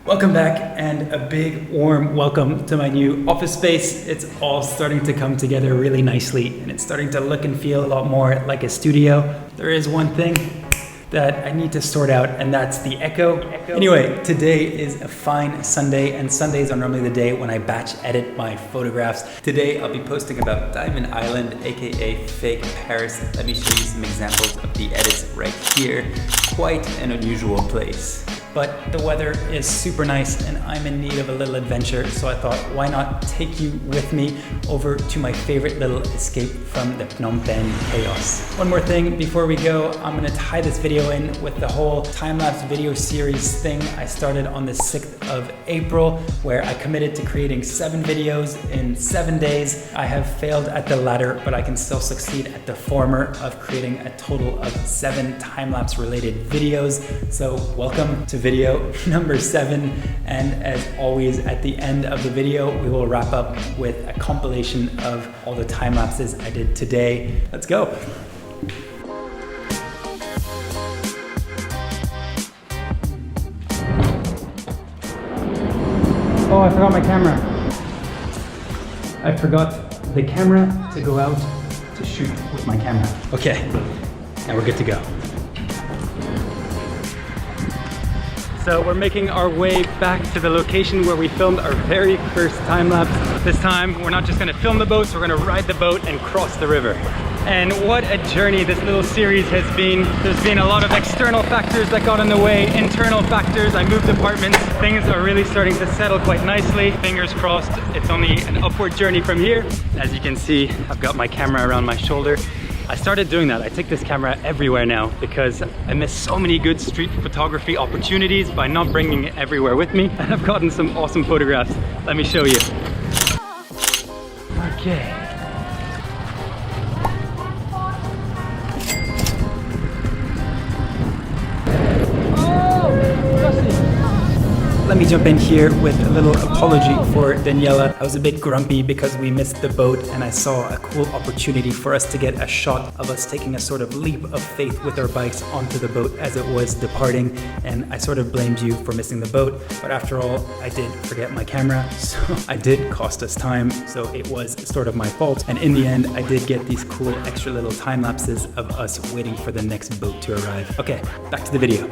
Welcome back and a big warm welcome to my new office space. It's all starting to come together really nicely and it's starting to look and feel a lot more like a studio. There is one thing that I need to sort out, and that's the echo. Anyway, today is a fine Sunday, and Sundays are normally the day when I batch edit my photographs. Today I'll be posting about Diamond Island, aka fake Paris. Let me show you some examples of the edits right here. Quite an unusual place. But the weather is super nice and I'm in need of a little adventure, so I thought, why not take you with me over to my favorite little escape from the Phnom Penh chaos. One more thing before we go, I'm gonna tie this video in with the whole time-lapse video series thing I started on the 6th of April, where I committed to creating 7 videos in 7 days. I have failed at the latter, but I can still succeed at the former of creating a total of 7 time-lapse related videos. So welcome to video number 7, and as always at the end of the video we will wrap up with a compilation of all the time lapses I did today. Let's go. Oh, I forgot my camera. I forgot the camera to go out to shoot with my camera. Okay, now we're good to go. So we're making our way back to the location where we filmed our very first time lapse. This time we're not just gonna film the boats, we're gonna ride the boat and cross the river. And what a journey this little series has been. There's been a lot of external factors that got in the way, internal factors. I moved apartments. Things are really starting to settle quite nicely. Fingers crossed, it's only an upward journey from here. As you can see, I've got my camera around my shoulder. I started doing that. I take this camera everywhere now because I miss so many good street photography opportunities by not bringing it everywhere with me. And I've gotten some awesome photographs. Let me show you. Okay. Let me jump in here with a little apology for Daniela. I was a bit grumpy because we missed the boat and I saw a cool opportunity for us to get a shot of us taking a sort of leap of faith with our bikes onto the boat as it was departing, and I sort of blamed you for missing the boat, but after all, I did forget my camera, so I did cost us time, so it was sort of my fault, and in the end, I did get these cool extra little time lapses of us waiting for the next boat to arrive. Okay, back to the video.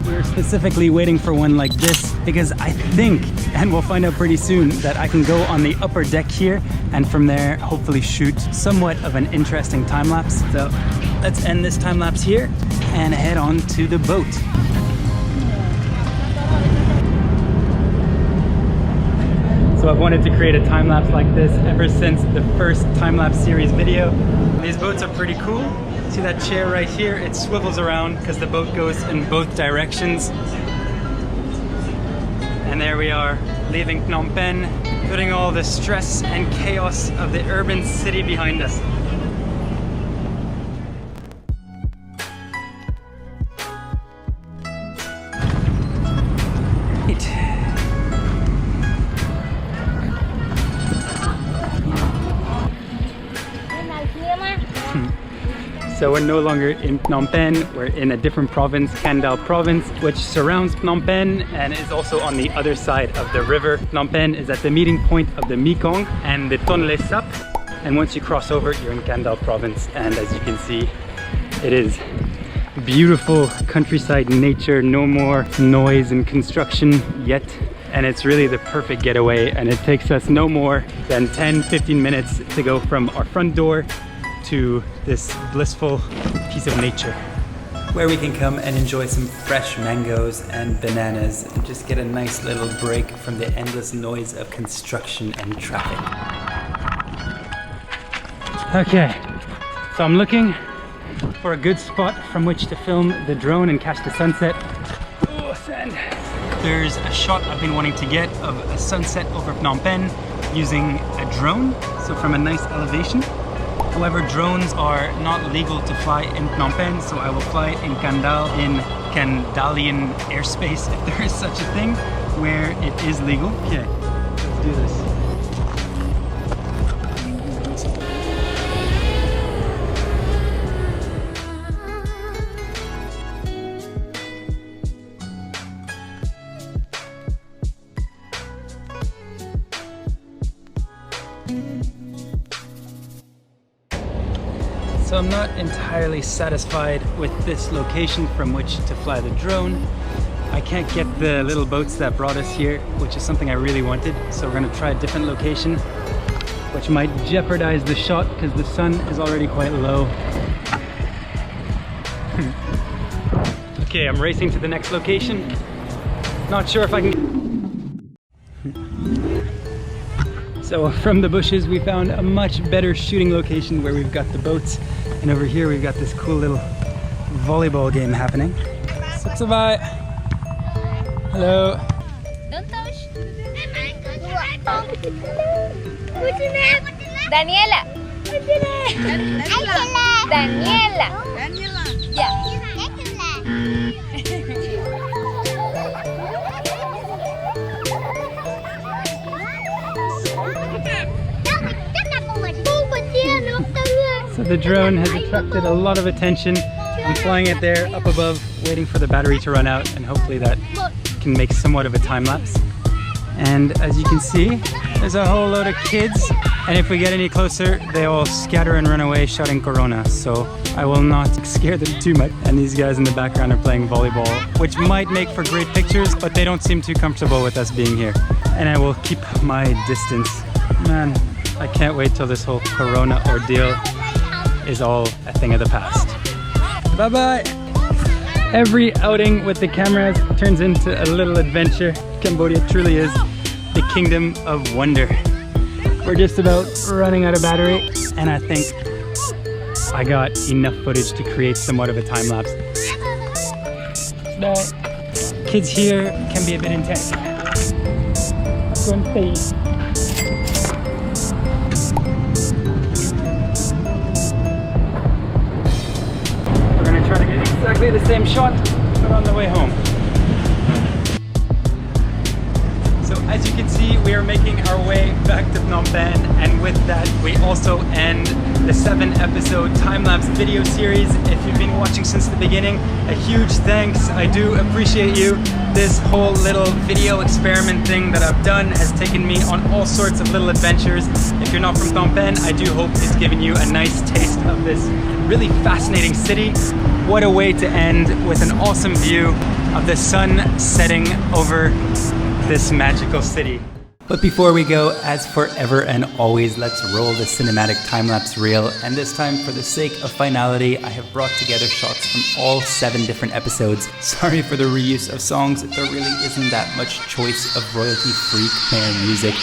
We're specifically waiting for one like this because I think, and we'll find out pretty soon, that I can go on the upper deck here and from there hopefully shoot somewhat of an interesting time lapse. So let's end this time lapse here and head on to the boat. So I've wanted to create a time lapse like this ever since the first time lapse series video. These boats are pretty cool. See that chair right here? It swivels around because the boat goes in both directions. And there we are, leaving Phnom Penh, putting all the stress and chaos of the urban city behind us. So we're no longer in Phnom Penh, we're in a different province, Kandal Province, which surrounds Phnom Penh and is also on the other side of the river. Phnom Penh is at the meeting point of the Mekong and the Tonle Sap. And once you cross over, you're in Kandal Province. And as you can see, it is beautiful countryside nature, no more noise and construction yet. And it's really the perfect getaway, and it takes us no more than 10-15 minutes to go from our front door to this blissful piece of nature where we can come and enjoy some fresh mangoes and bananas and just get a nice little break from the endless noise of construction and traffic. Okay, so I'm looking for a good spot from which to film the drone and catch the sunset. Oh, sand. There's a shot I've been wanting to get of a sunset over Phnom Penh using a drone, so from a nice elevation. However, drones are not legal to fly in Phnom Penh, so I will fly it in Kandal, in Kandalian airspace, if there is such a thing, where it is legal. Okay, let's do this. So I'm not entirely satisfied with this location from which to fly the drone. I can't get the little boats that brought us here, which is something I really wanted. So we're gonna try a different location, which might jeopardize the shot because the sun is already quite low. Okay, I'm racing to the next location. Not sure if I can... So from the bushes we found a much better shooting location where we've got the boats, and over here we've got this cool little volleyball game happening. Bye. Hello. Don't touch. What's your name? Daniela. What's your name? Daniela. Daniela. Yeah. So the drone has attracted a lot of attention. I'm flying it there up above, waiting for the battery to run out, and hopefully that can make somewhat of a time lapse. And as you can see, there's a whole load of kids, and if we get any closer, they all scatter and run away shouting Corona, so I will not scare them too much. And these guys in the background are playing volleyball, which might make for great pictures, but they don't seem too comfortable with us being here. And I will keep my distance. Man, I can't wait till this whole Corona ordeal is all a thing of the past. Bye-bye! Every outing with the cameras turns into a little adventure. Cambodia truly is the kingdom of wonder. We're just about running out of battery, and I think I got enough footage to create somewhat of a time lapse. Bye. Kids here can be a bit intense. Go and stay. Try to get exactly the same shot, but on the way home. So as you can see, we are making our way back to Phnom Penh, and with that we also end the 7-episode time-lapse video series. If you've been watching since the beginning, a huge thanks. I do appreciate you. This whole little video experiment thing that I've done has taken me on all sorts of little adventures. If you're not from Phnom Penh, I do hope it's given you a nice taste of this really fascinating city. What a way to end with an awesome view of the sun setting over this magical city. But before we go, as forever and always, let's roll the cinematic time-lapse reel. And this time, for the sake of finality, I have brought together shots from all 7 different episodes. Sorry for the reuse of songs, there really isn't that much choice of royalty-free Khmer music.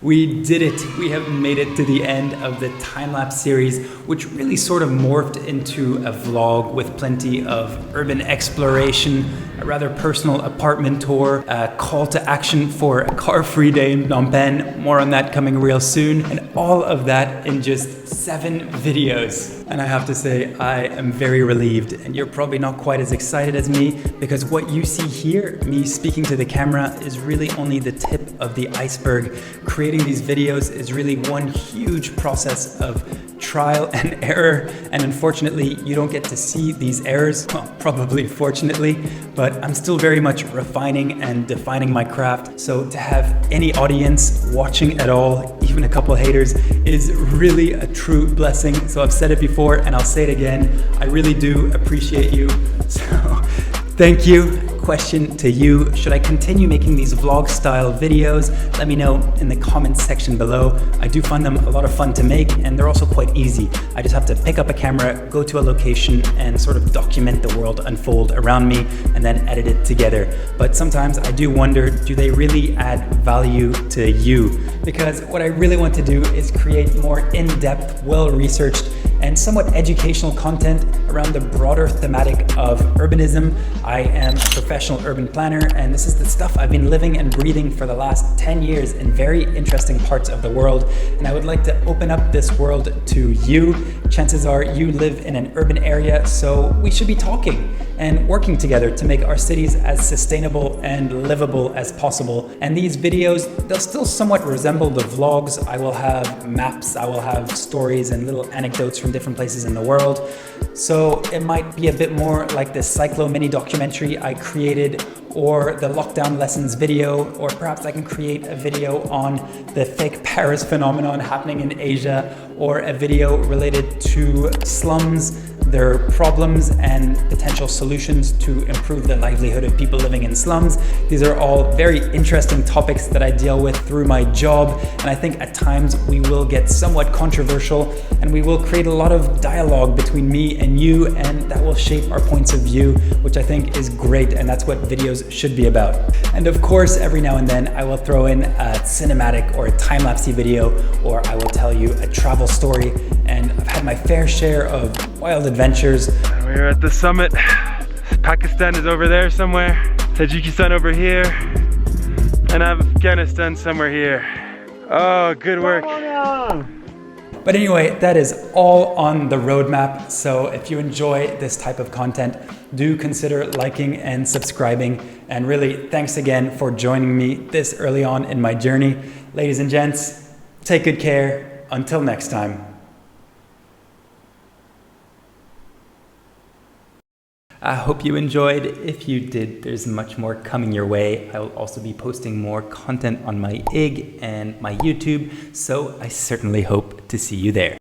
We did it! We have made it to the end of the time-lapse series, which really sort of morphed into a vlog with plenty of urban exploration, a rather personal apartment tour, a call to action for a car-free day in Phnom Penh, more on that coming real soon, and all of that in just 7 videos. And I have to say, I am very relieved, and you're probably not quite as excited as me, because what you see here, me speaking to the camera, is really only the tip of the iceberg. Creating these videos is really one huge process of trial and error, and unfortunately you don't get to see these errors, well, probably fortunately, but I'm still very much refining and defining my craft. So to have any audience watching at all, even a couple haters, is really a true blessing. So I've said it before and I'll say it again, I really do appreciate you. So thank you. Question to you, should I continue making these vlog style videos? Let me know in the comments section below. I do find them a lot of fun to make, and they're also quite easy. I just have to pick up a camera, go to a location, and sort of document the world unfold around me, and then edit it together. But sometimes I do wonder, do they really add value to you? Because what I really want to do is create more in-depth, well-researched and somewhat educational content around the broader thematic of urbanism. I am a professional urban planner, and this is the stuff I've been living and breathing for the last 10 years in very interesting parts of the world. And I would like to open up this world to you. Chances are you live in an urban area, so we should be talking and working together to make our cities as sustainable and livable as possible. And these videos, they'll still somewhat resemble the vlogs. I will have maps, I will have stories and little anecdotes from different places in the world. So it might be a bit more like this cyclo mini documentary I created, or the lockdown lessons video, or perhaps I can create a video on the fake Paris phenomenon happening in Asia, or a video related to slums, their problems and potential solutions to improve the livelihood of people living in slums. These are all very interesting topics that I deal with through my job, and I think at times we will get somewhat controversial, and we will create a lot of dialogue between me and you, and that will shape our points of view, which I think is great, and that's what videos should be about. And of course, every now and then I will throw in a cinematic or a time-lapse video, or I will tell you a travel story, and I've had my fair share of wild adventures. We're at the summit. Pakistan is over there somewhere, Tajikistan over here, and Afghanistan somewhere here. Oh, good work. But anyway, that is all on the roadmap. So if you enjoy this type of content, do consider liking and subscribing. And really, thanks again for joining me this early on in my journey. Ladies and gents, take good care. Until next time. I hope you enjoyed. If you did, there's much more coming your way. I will also be posting more content on my IG and my YouTube, so I certainly hope to see you there.